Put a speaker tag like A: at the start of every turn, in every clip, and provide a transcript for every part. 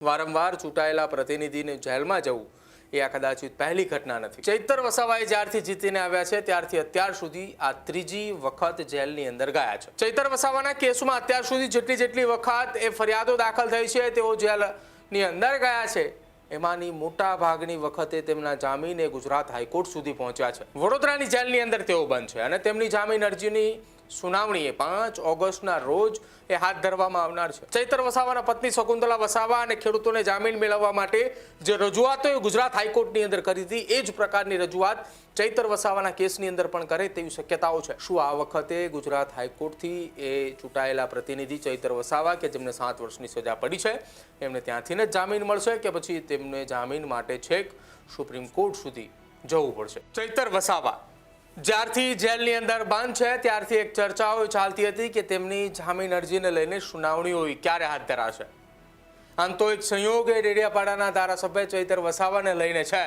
A: વારંવાર ચૂંટાયેલા પ્રતિનિધિને જેલમાં જવું એ આ કદાચિત પહેલી ઘટના નથી। ચૈતર વસાવાએ જ્યારથી જીતીને આવ્યા છે ત્યારથી અત્યાર સુધી આ ત્રીજી વખત જેલની અંદર ગયા છે। ચૈતર વસાવાના કેસમાં અત્યાર સુધી જેટલી વખત એ ફરિયાદો દાખલ થઈ છે તેઓ જેલની અંદર ગયા છે એમાંની મોટા ભાગની વખતે તેમના જામીન એ ગુજરાત હાઈકોર્ટ સુધી પહોંચ્યા છે। વડોદરાની જેલની અંદર તેઓ બંધ છે અને તેમની જામીન અરજીની સુનાવણી એ 5 ઓગસ્ટના રોજ એ હાથ ધરવામાં આવનાર છે। ચૈતર વસાવાના પત્ની શકુંતલા વસાવા અને ખેડૂતોને જામીન મેળવવા માટે જે રજૂઆતો ગુજરાત હાઈકોર્ટની અંદર કરી હતી એ જ પ્રકારની રજૂઆત ચૈતર વસાવાના કેસની અંદર પણ કરે તેવી શક્યતાઓ છે। શું આ વખતે ગુજરાત હાઈકોર્ટથી એ ચૂંટાયેલા પ્રતિનિધિ ચૈતર વસાવા કે જેમને 7 વર્ષની સજા પડી છે એમને ત્યાંથી જ જામીન મળશે કે પછી તેમને જામીન માટે છેક સુપ્રીમ કોર્ટ સુધી જવું પડશે? ચૈતર વસાવા જ્યારથી જેલની અંદર બંધ છે ત્યારથી એક ચર્ચાઓ ચાલતી હતી કે તેમની જામીન અરજીને લઈને સુનાવણીઓ ક્યારે હાથ ધરાશે। આમ તો એક સંયોગ એ ડેડિયાપાડાના ધારાસભ્ય ચૈતર વસાવાને લઈને છે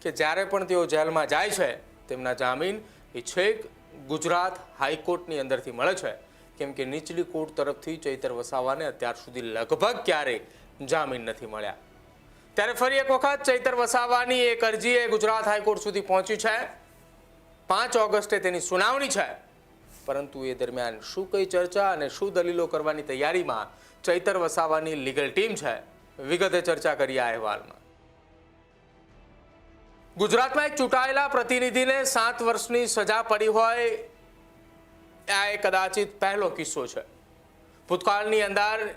A: કે જ્યારે પણ તેઓ જેલમાં જાય છે તેમના જામીન એ છેક ગુજરાત હાઈકોર્ટની અંદરથી મળે છે, કેમ કે નીચલી કોર્ટ તરફથી ચૈતર વસાવાને અત્યાર સુધી લગભગ ક્યારેય જામીન નથી મળ્યા। ત્યારે ફરી એક વખત ચૈતર વસાવાની એક અરજી એ ગુજરાત હાઈકોર્ટ સુધી પહોંચી છે। 5 ઓગસ્ટે તેની સુનાવણી છે, પરંતુ એ દરમિયાન શું કઈ ચર્ચા અને શું દલીલો કરવાની તૈયારીમાં ચૈતર વસાવાની લીગલ ટીમ છે, વિગતે ચર્ચા કરી આ અહેવાલમાં। ગુજરાતમાં એક ચૂંટાયેલા પ્રતિનિધિને 7 વર્ષની સજા પડી હોય આ એ કદાચિત પહેલો કિસ્સો છે। ભૂતકાળની અંદર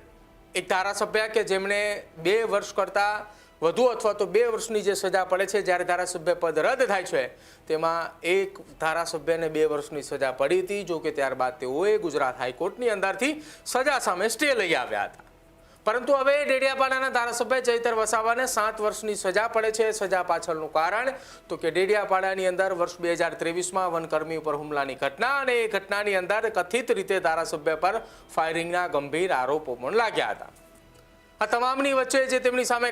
A: એક ધારાસભ્ય કે જેમને 2 વર્ષ કરતાં વધુ અથવા તો 2 વર્ષની જે સજા પડે છે, જ્યારે ધારાસભ્ય પદ રદ થાય છે તેમાં એક ધારાસભ્યને 2 વર્ષની સજા પડી હતી। જો કે ત્યારબાદ તેઓએ ગુજરાત હાઈકોર્ટની અંદરથી સજા સામે સ્ટે લઈ આવ્યા હતા, પરંતુ હવે ડેડિયાપાડાના ધારાસભ્ય ચૈતર વસાવાને 7 વર્ષની સજા પડે છે। સજા પાછળનું કારણ તો કે ડેડિયાપાડાની અંદર વર્ષ 2023માં વનકર્મી ઉપર હુમલાની ઘટના અને એ ઘટનાની અંદર કથિત રીતે ધારાસભ્ય પર ફાયરિંગના ગંભીર આરોપો પણ લાગ્યા હતા। આ તમામની વચ્ચે જે તેમની સામે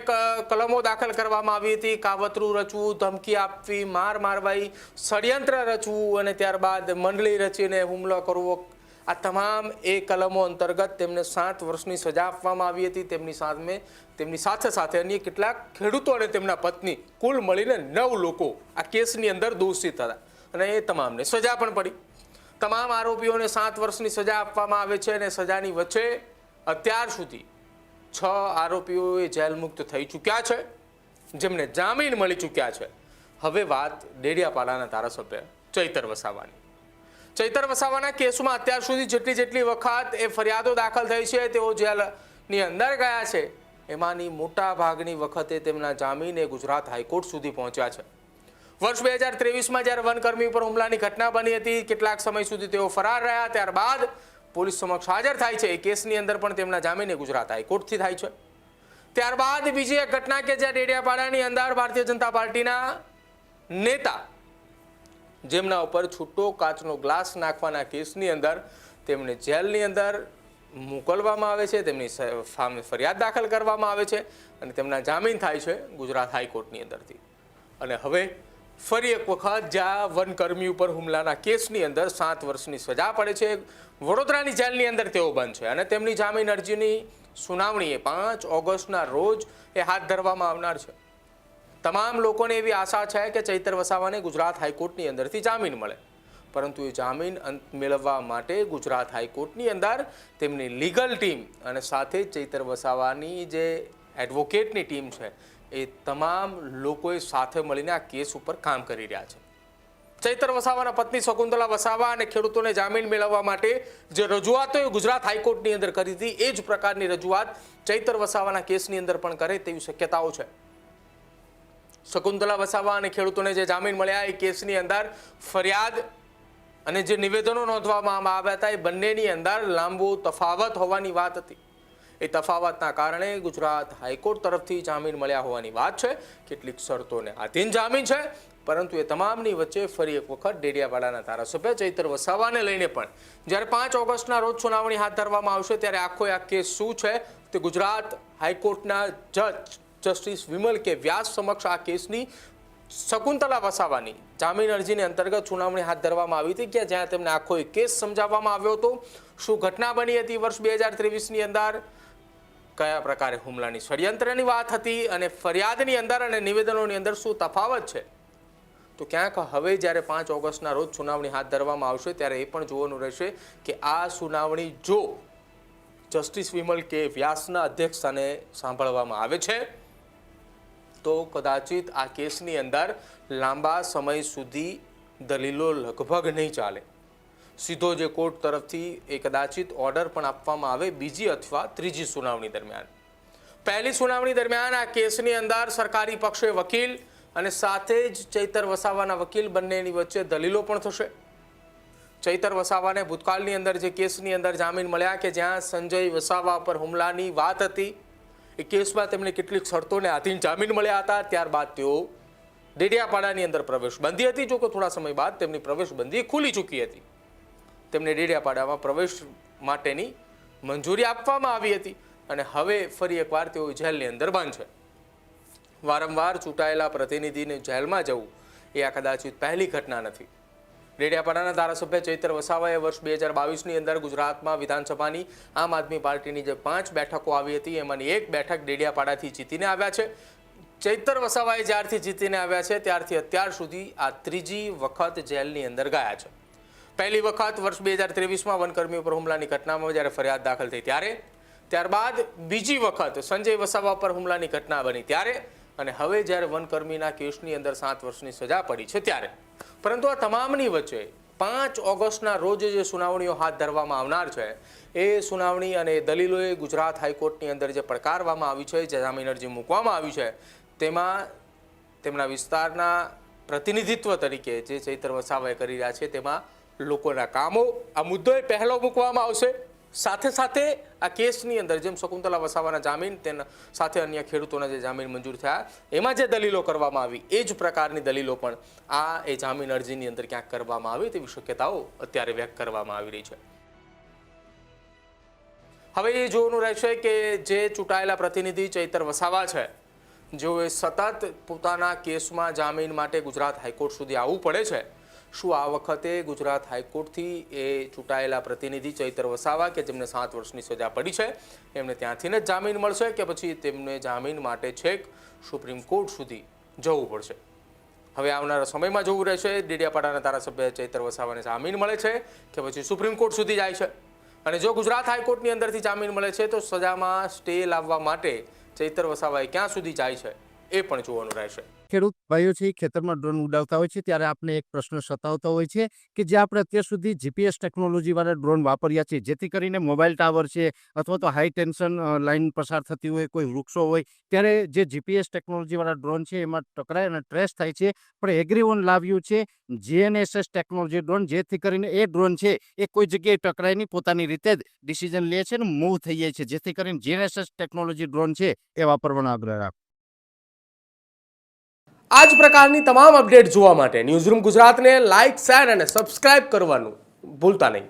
A: કલમો દાખલ કરવામાં આવી હતી, કાવતરું રચવું, ધમકી આપવી, માર મારવાઈ, ષડયંત્ર રચવું અને ત્યારબાદ મંડળી રચીને હુમલો કરવો, આ તમામ એ કલમો અંતર્ગત તેમને 7 વર્ષની સજા આપવામાં આવી હતી। તેમની સાથે અન્ય કેટલાક ખેડૂતો અને તેમના પત્ની કુલ મળીને 9 લોકો આ કેસની અંદર દોષિત હતા અને એ તમામને સજા પણ પડી। તમામ આરોપીઓને 7 વર્ષની સજા આપવામાં આવે છે અને સજાની વચ્ચે અત્યાર સુધી 6 આરોપીઓ જેલ મુક્ત થઈ ચૂક્યા છે, જેમને જામીન મળી ચૂક્યા છે। હવે વાત ડેડિયાપાડાના ધારાસભ્ય ચૈતર વસાવાની। ચૈતર વસાવાના કેસમાં અત્યાર સુધી જેટલી વખત એ ફરિયાદો દાખલ થઈ છે તેઓ જેલની અંદર ગયા છે એમાંની મોટા ભાગની વખતે તેમના જામીન એ ગુજરાત હાઈકોર્ટ સુધી પહોંચ્યા છે। વર્ષ 2023માં જ્યારે વનકર્મી ઉપર હુમલાની ઘટના બની હતી, કેટલાક સમય સુધી તેઓ ફરાર રહ્યા, ત્યારબાદ પોલીસ સમક્ષ હાજર થાય છે। એ કેસની અંદર પણ તેમના જામીન એ ગુજરાત હાઈકોર્ટથી થાય છે। ત્યારબાદ બીજી એક ઘટના કે જ્યાં ડેડિયાપાડાની અંદર ભારતીય જનતા પાર્ટીના નેતા જેમના ઉપર છૂટો કાચનો ગ્લાસ નાખવાના કેસની અંદર તેમને જેલની અંદર મોકલવામાં આવે છે, તેમની સામે ફરિયાદ દાખલ કરવામાં આવે છે અને તેમના જામીન થાય છે ગુજરાત હાઈકોર્ટની અંદરથી। અને હવે ફરી એક વખત જ્યાં વનકર્મી ઉપર હુમલાના કેસની અંદર 7 વર્ષની સજા પડે છે, વડોદરાની જેલની અંદર તેઓ બંધ છે અને તેમની જામીન અરજીની સુનાવણી એ 5 ઓગસ્ટના રોજ એ હાથ ધરવામાં આવનાર છે। તમામ લોકોને એવી આશા છે કે ચૈતર વસાવાને ગુજરાત હાઈકોર્ટની અંદરથી જામીન મળે, પરંતુ એ જામીન મેળવવા માટે ગુજરાત હાઈકોર્ટની અંદર તેમની લીગલ ટીમ અને સાથે ચૈતર વસાવાની જે એડવોકેટની ટીમ છે એ તમામ લોકોએ સાથે મળીને આ કેસ ઉપર કામ કરી રહ્યા છે। ચૈતર વસાવાના પત્ની શકુંતલા વસાવા અને ખેડૂતોને જામીન મેળવવા માટે જે રજૂઆતો ગુજરાત હાઈકોર્ટની અંદર કરી હતી એ જ પ્રકારની રજૂઆત ચૈતર વસાવાના કેસની અંદર પણ કરે તેવી શક્યતાઓ છે। શકુંતલા વસાવા અને ખેડૂતોને જે જામીન મળ્યા એ કેસની અંદર ફરિયાદ અને જે નિવેદનો નોંધવામાં આવ્યા હતા એ બંનેની અંદર લાંબો તફાવત હોવાની વાત હતી। એ તફાવતના કારણે ગુજરાત હાઈકોર્ટ તરફથી જામીન મળ્યા હોવાની વાત છે। કેટલીક શરતોને આધીન જામીન છે, પરંતુ એ તમામની વચ્ચે ફરી એક વખત ડેડિયાપાડાના ધારાસભ્ય ચૈતર વસાવાને લઈને પણ જ્યારે 5 ઓગસ્ટના રોજ સુનાવણી હાથ ધરવામાં આવશે ત્યારે આ કેસ શું છે તે ગુજરાત હાઈકોર્ટના જસ્ટિસ વિમલ કે વ્યાસ સમક્ષ આ કેસની શકુંતલા વસાવાની જામીન અરજીની અંતર્ગત સુનાવણી હાથ ધરવામાં આવી હતી, કે જ્યાં તેમને આખો કેસ સમજાવવામાં આવ્યો હતો। શું ઘટના બની હતી વર્ષ 2023ની અંદર, કયા પ્રકારે હુમલાની ષડયંત્રની વાત હતી અને ફરિયાદની અંદર અને નિવેદનોની અંદર શું તફાવત છે, તો ક્યાંક હવે જ્યારે 5 ઓગસ્ટના રોજ સુનાવણી હાથ ધરવામાં આવશે ત્યારે એ પણ જોવાનું રહેશે કે આ સુનાવણી જો જસ્ટિસ વિમલ કે વ્યાસના અધ્યક્ષસ્થાને સાંભળવામાં આવે છે તો કદાચિત આ કેસની અંદર લાંબા સમય સુધી દલીલો લગભગ નહીં ચાલે. સીધો જે કોર્ટ તરફથી એ કદાચિત ઓર્ડર પણ આપવામાં આવે બીજી અથવા ત્રીજી સુનાવણી દરમિયાન. પહેલી સુનાવણી દરમિયાન આ કેસની અંદર સરકારી પક્ષે વકીલ અને સાથે જ ચૈતર વસાવાના વકીલ બંનેની વચ્ચે દલીલો પણ થશે. ચૈતર વસાવાને ભૂતકાળની અંદર જે કેસની અંદર જામીન મળ્યા કે જ્યાં સંજય વસાવા પર હુમલાની વાત હતી, એ કેસમાં તેમને કેટલીક શરતોને આધીન જામીન મળ્યા હતા. ત્યારબાદ તેઓ ડેડિયાપાડાની અંદર પ્રવેશબંધી હતી, જો કે થોડા સમય બાદ તેમની પ્રવેશબંધી ખુલી ચૂકી હતી. તેમને ડેડિયાપાડામાં પ્રવેશ માટેની મંજૂરી આપવામાં આવી હતી અને હવે ફરી એકવાર તેઓ જેલની અંદર બંધ છે. વારંવાર ચૂંટાયેલા પ્રતિનિધિને જેલમાં જવું એ આ કદાચિત પહેલી ઘટના નથી. ડેડિયાપાડાના ધારાસભ્ય ચૈતર વસાવાએ વર્ષ 2022ની અંદર ગુજરાતમાં વિધાનસભાની આમ આદમી પાર્ટીની જે 5 બેઠકો આવી હતી એમાંની એક બેઠક ડેડિયાપાડાથી જીતીને આવ્યા છે. ચૈતર વસાવાએ જ્યારથી જીતીને આવ્યા છે ત્યારથી અત્યાર સુધી આ ત્રીજી વખત જેલની અંદર ગયા છે. પહેલી વખત વર્ષ 2023માં વનકર્મી ઉપર હુમલાની ઘટનામાં જ્યારે ફરિયાદ દાખલ થઈ ત્યારે, ત્યારબાદ બીજી વખત સંજય વસાવા પર હુમલાની ઘટના બની ત્યારે, અને હવે જ્યારે વનકર્મીના કેસની અંદર 7 વર્ષની સજા પડી છે ત્યારે. પરંતુ આ તમામની વચ્ચે 5 ઓગસ્ટના રોજ જે સુનાવણીઓ હાથ ધરવામાં આવનાર છે એ સુનાવણી અને દલીલોએ ગુજરાત હાઈકોર્ટની અંદર જે પડકારવામાં આવી છે, જે જામીન અરજી મૂકવામાં આવી છે, તેમાં તેમના વિસ્તારના પ્રતિનિધિત્વ તરીકે જે ચૈતર વસાવાએ કરી રહ્યા છે તેમાં લોકોના કામો, આ મુદ્દો પહેલો મૂકવામાં આવશે. સાથે સાથે આ કેસની અંદર જેમ શકુંતલા વસાવાના જામીન તેના સાથે અન્ય ખેડૂતોના જે જામીન મંજૂર થયા એમાં જે દલીલો કરવામાં આવી એ જ પ્રકારની દલીલો પણ આ એ જામીન અરજીની અંદર ક્યાંક કરવામાં આવે તેવી શક્યતાઓ અત્યારે વ્યક્ત કરવામાં આવી રહી છે. હવે એ જોવાનું રહેશે કે જે ચૂંટાયેલા પ્રતિનિધિ ચૈતર વસાવા છે, જેઓએ સતત પોતાના કેસમાં જામીન માટે ગુજરાત હાઈકોર્ટ સુધી આવવું પડે છે, શું આ વખતે ગુજરાત હાઈકોર્ટથી એ ચૂંટાયેલા પ્રતિનિધિ ચૈતર વસાવા કે જેમને 7 વર્ષની સજા પડી છે એમને ત્યાંથી જ જામીન મળશે કે પછી તેમને જામીન માટે છેક સુપ્રીમ કોર્ટ સુધી જવું પડશે? હવે આવનારા સમયમાં જોવું રહેશે. ડેડિયાપાડાના ધારાસભ્ય ચૈતર વસાવાને જામીન મળે છે કે પછી સુપ્રીમ કોર્ટ સુધી જાય છે, અને જો ગુજરાત હાઈકોર્ટની અંદરથી જામીન મળે છે તો સજામાં સ્ટે લાવવા માટે ચૈતર વસાવાએ ક્યાં સુધી જાય છે એ પણ જોવાનું રહેશે.
B: ખેડૂત ભાઈઓ છે ખેતરમાં ડ્રોન ઉડાવતા હોય છે ત્યારે આપણે એક પ્રશ્ન સતાવતો હોય છે કે જે આપણે અત્યાર સુધી જીપીએસ ટેકનોલોજીવાળા ડ્રોન વાપર્યા છે, જેથી કરીને મોબાઈલ ટાવર છે અથવા તો હાઈ ટેન્શન લાઇન પસાર થતી હોય, કોઈ વૃક્ષો હોય, ત્યારે જે જીપીએસ ટેકનોલોજીવાળા ડ્રોન છે એમાં ટકરાય અને ટ્રેસ થાય છે. પણ એગ્રીઓન લાવ્યું છે જીએનએસએસ ટેકનોલોજી ડ્રોન, જેથી કરીને એ ડ્રોન છે એ કોઈ જગ્યાએ ટકરાય નહીં, પોતાની રીતે જ ડિસિઝન લે છે અને મૂવ થઈ જાય છે, જેથી કરીને જીએનએસએસ ટેકનોલોજી ડ્રોન છે એ વાપરવાનો આગ્રહ રાખો.
A: આ જ પ્રકારની તમામ અપડેટ જોવા માટે ન્યૂઝરૂમ ગુજરાતને લાઇક, શેર અને સબસ્ક્રાઇબ કરવાનું ભૂલતા નહીં.